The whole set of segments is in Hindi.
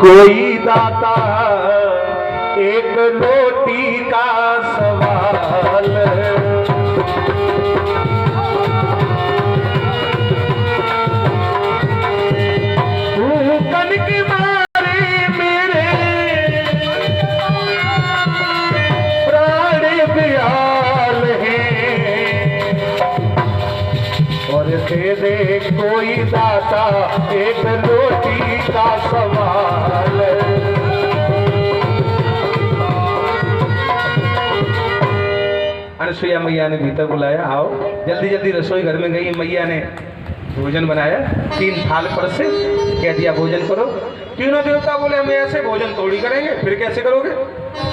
कोई दाता एक रोटी का सवाल है। भूखन के मारे मेरे प्राण बेहाल हैं और दे दे कोई दाता एक रोटी का सवाल है। अनसुईया मैया ने भीतर बुलाया, आओ जल्दी जल्दी। रसोई घर में गई, मैया ने भोजन बनाया, 3 थाल पर से कह दिया भोजन करो। तीनों देवता बोले हम ऐसे भोजन थोड़ी करेंगे। फिर कैसे करोगे?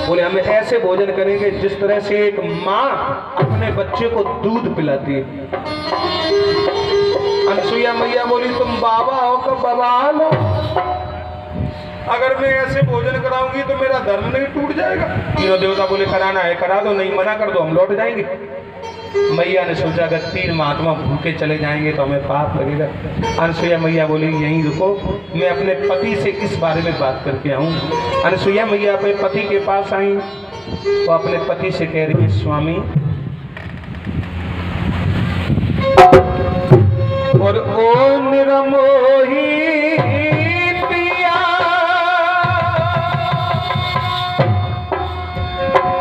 बोले हम ऐसे भोजन करेंगे जिस तरह से एक माँ अपने बच्चे को दूध पिलाती है। अनसुईया मैया बोली तुम बाबा हो कब बवाल हो? अगर मैं ऐसे भोजन कराऊंगी तो मेरा धर्म नहीं टूट जाएगा? तीनों देवता बोले कराना है करा दो, नहीं मना कर दो हम लौट जाएंगे। मैया ने सोचा अगर 3 महात्मा भूखे चले जाएंगे तो हमें पाप लगेगा। अनसुईया मैया बोली यहीं रुको, मैं अपने पति से इस बारे में बात करके आऊँ। अनसुईया मैया अपने पति के पास आई तो अपने पति से कह रही है स्वामी और ओ निरमोही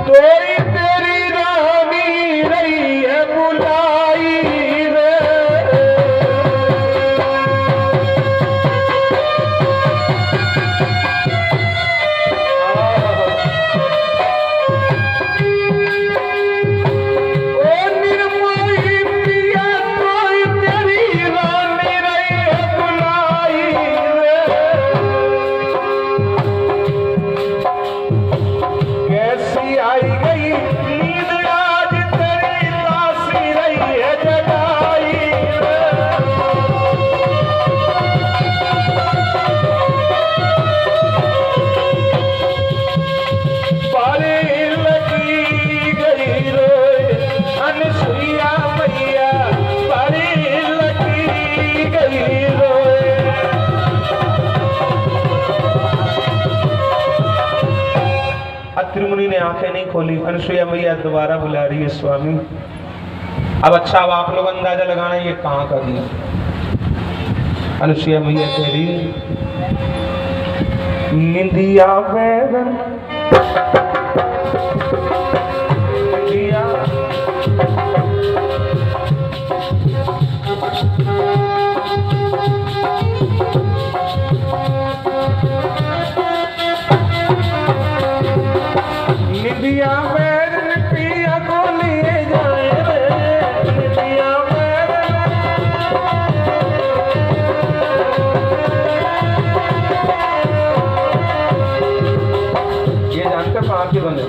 कोई तेरी रानी रही है बुलाई रे। ओ निर्मोही पिया कोई तेरी रानी रही है बुलाई रे। कैसी आई गई नींद आज तेरी दासी रही है जगाई रे। पारी लगी गई रे अनसुईया मैया, पारी लगी गई रे। अत्रि मुनि ने आंखें नहीं खोली। अनसुईया मैया दोबारा बुला रही है स्वामी अब अच्छा अब आप लोग अंदाजा लगाना ये कहाँ का दिया। अनसुईया मैया कह रही निंदिया बैगन निंदिया निंदिया बैगन पिया को लिए जाए रे। निंदिया बैगन ये जानते कहाँ के बने?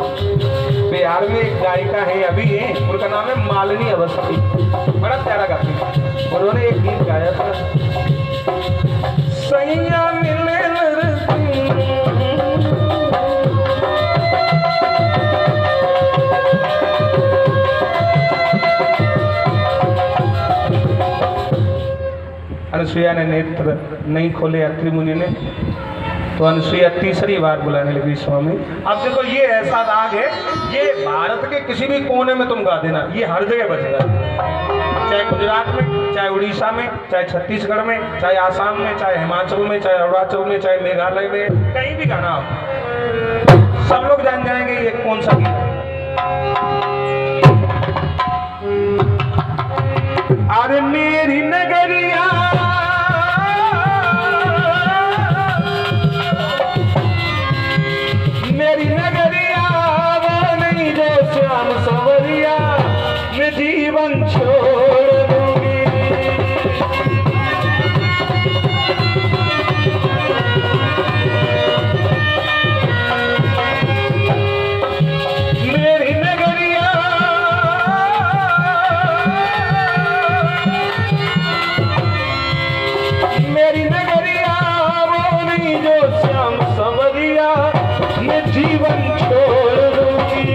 बिहार में एक गायिका है अभी है, उनका नाम है मालिनी अवस्थी, बड़ा प्यारा गाती है। उन्होंने एक गीत गाया था सैया मिले अनसुईया ने नेत्र नहीं खोले अत्रि मुनि ने तो अनसुईया तीसरी बार बुलाने लगी स्वामी अब देखो ये ऐसा राग है ये भारत के किसी भी कोने में तुम गा देना ये हर जगह बजेगा, चाहे गुजरात में, चाहे उड़ीसा में, चाहे छत्तीसगढ़ में, चाहे आसाम में, चाहे हिमाचल में, चाहे अरुणाचल में, चाहे मेघालय में, कहीं भी गाना आप सब लोग जान जाएंगे ये कौन सा गीत है। अरे मेरी नगरिया मेरी नगरिया वो नहीं जो श्याम सवरिया मैं जीवन छोड़ दूंगी। मेरी नगरिया मेरी नगरिया वो नहीं जो श्याम सवरिया मैं जीवन छोड़ दूंगी।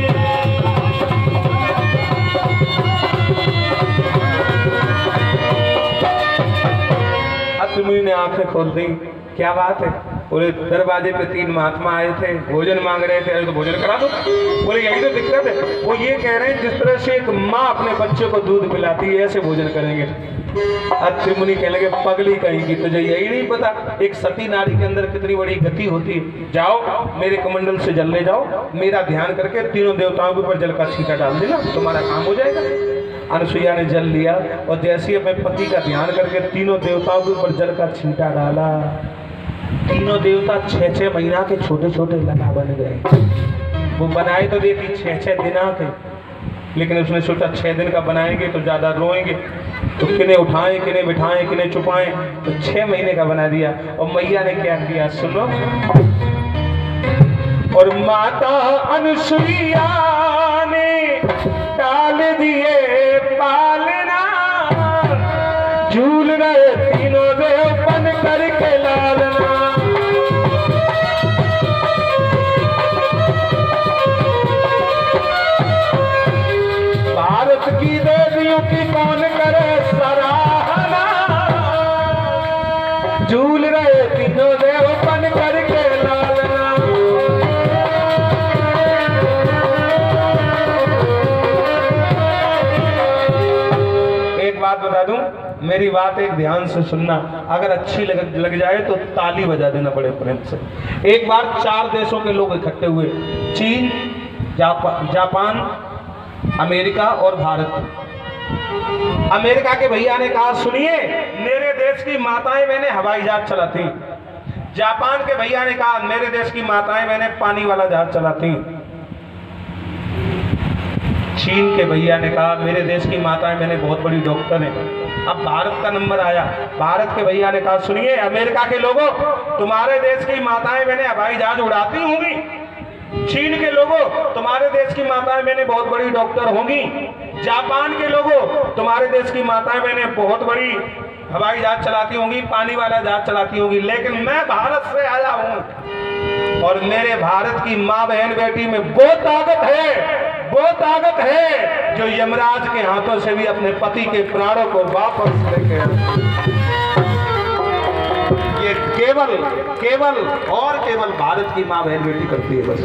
अत्रि मुनि ने आंखें खोल दी, क्या बात है बोले दरवाजे पे 3 महात्मा आए थे, भोजन मांग रहे थे, अरे तो भोजन करा दो। बोले यही तो दिक्कत है। वो ये कह रहे हैं जिस तरह से एक माँ अपने बच्चे को दूध पिलाती है ऐसे भोजन करेंगे। अत्रि मुनि कहने लगे पगली कहेंगी, तुझे यही नहीं पता एक सती नारी के अंदर कितनी बड़ी गति होती है। जाओ मेरे कमंडल से जल ले जाओ, मेरा ध्यान करके तीनों देवताओं के ऊपर जल का छींटा डाल देना, तुम्हारा काम हो जाएगा। अनुसुईया ने जल लिया और जैसे ही अपने पति का ध्यान करके तीनों देवताओं के ऊपर जल का छींटा डाला, तीनों देवता 6-6 महीना के छोटे छोटे लता बन गए। वो बनाए तो देखी 6-6 दिन के, लेकिन उसने सोचा 6 दिन का बनाएंगे तो ज़्यादा रोएंगे, तो किन्हें उठाएं, किन्हें बिठाएं, किन्हें छुपाएं, तो 6 महीने का बना दिया। और मैया ने क्या किया सुनो। और माता अनुसुईया ने डाल दिए पालना, झूल रहे तीनों देव बन करके लालना। भारत की देवियों की कौन करे सराहना, झूल रहे तीनों देव बन करके लालना। एक बात बता दूं, मेरी बात एक ध्यान से सुनना, अगर अच्छी लग जाए तो ताली बजा देना बड़े प्रेम से। एक बार 4 देशों के लोग इकट्ठे हुए, चीन, जापान, अमेरिका और भारत। अमेरिका के भैया ने कहा सुनिए मेरे देश की माताएं बहनें हवाई जहाज चलाती। जापान के भैया ने कहा मेरे देश की माताएं बहनें पानी वाला जहाज चलाती। चीन के भैया ने कहा मेरे देश की माताएं बहनें बहुत बड़ी डॉक्टर हैं। अब भारत का नंबर आया, भारत के भैया ने कहा सुनिए अमेरिका के लोगों, तुम्हारे देश की माताएं बहनें हवाई जहाज उड़ाती होंगी। चीन के लोगों, तुम्हारे देश की माताएं बहनें बहुत बड़ी डॉक्टर होंगी। जापान के लोगों, तुम्हारे देश की माताएं बहनें बहुत बड़ी हवाई जहाज चलाती होंगी, पानी वाला जहाज चलाती होंगी। लेकिन मैं भारत से आया हूं और मेरे भारत की माँ बहन बेटी में वो ताकत है जो यमराज के हाथों से भी अपने पति के प्राणों को वापस लेके ये केवल भारत की माँ बहन बेटी करती है। बस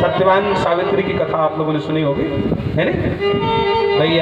सत्यवान सावित्री की कथा आप लोगों ने सुनी होगी, है ना भैया।